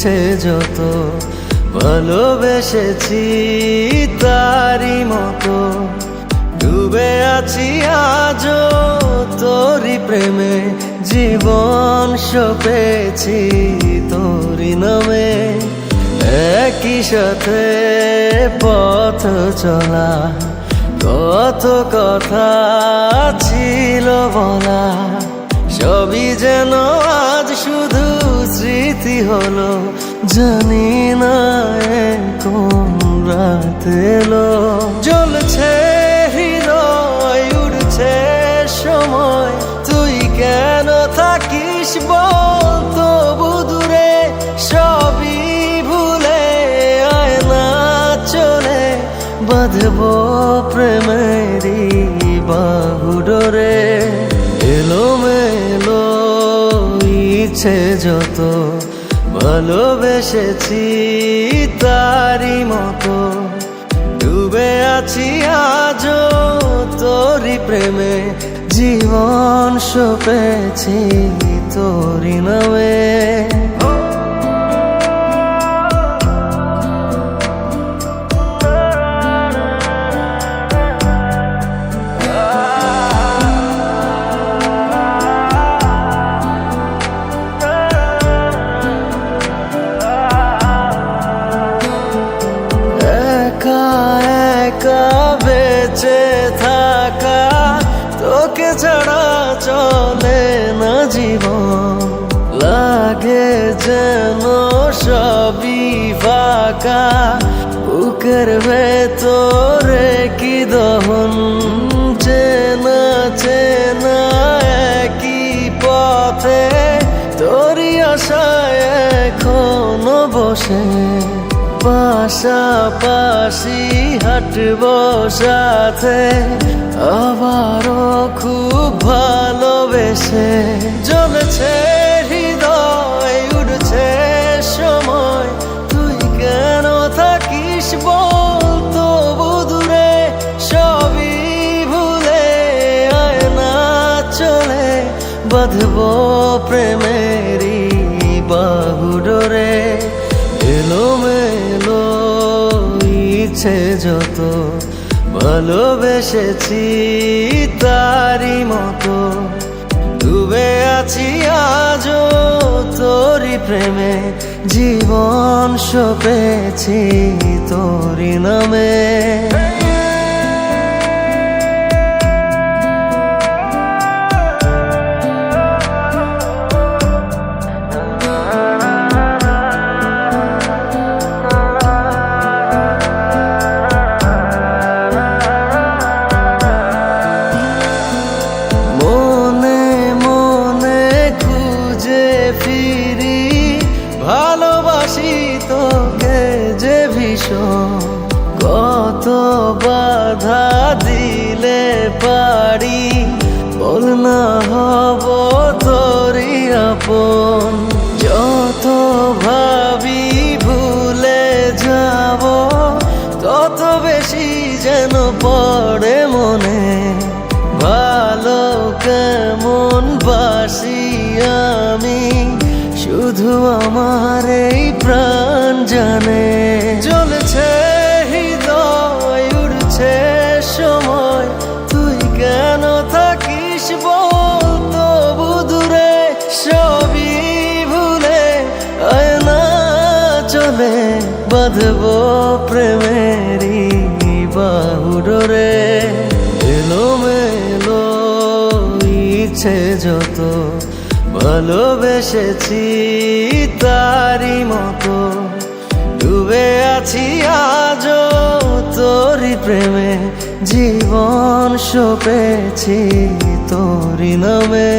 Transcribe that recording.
ইচ্ছে যত ভালোবেসেছি তারি মতো ডুবে আছি আজও তোরি প্রেমে জীবন সপেছি তোরি নামে একই সাথে পথ চলা কত কথা ছিল বলা সবই যেন আজ শুধু স্মৃতি হলো জানি না কোন রাত এলো জ্বলছে হৃদয় উড়ছে সময় তুই কেন থাকিস বল তবু দূরে সবই ভুলে আয় না চলে বাঁধবো প্রেমেরই বাহু ডোরে এলোমেলো ইচ্ছে যত ভালোবেসেছি তারি মতো ডুবে আছি আজও তোরি প্রেমে জীবন সপেছি তোরি নামে বেঁচে থাকা তোকে ছাড়া চলে না জীবন লাগে যেন সবই ফাঁকা বুকের ভেতরে কি দহন চেনা চেনা একই পথে তোরই আশায় এখনো বসে পাশাপাশি হাঁটবো সাথে আবারও খুব ভালোবেসে জ্বলছে হৃদয় উড়ছে সময় তুই কেন থাকিস বল তবু দূরে সবই ভুলে আয় না চলে বাঁধবো প্রেমেরই বাহু ডোরে এলোমেলো ইচ্ছে যত ভালোবেসেছি তারি মতো ডুবে আছি আজও তোরি প্রেমে জীবন সপেছি তোরি নামে ভালোবাসি তোকে যে ভীষণ কত বাধা দিলে পারি বল না হব তোরই আপন যত ভাবি ভুলে যাব তত বেশি যেন পড়ে মনে ভালো কেমন বাসি আমি শুধু আমার এই প্রাণ জানে জ্বলছে হৃদয় উড়ছে সময় তুই কেন থাকিস বল তবু দূরে সবই ভুলে আয় না চলে বাঁধবো প্রেমেরই বাহু ডোরে এলোমেলো ইচ্ছে যত ভালোবেসেছি তারি মতো ডুবে আছি আজও তোরি প্রেমে জীবন সপেছি তোরি নামে।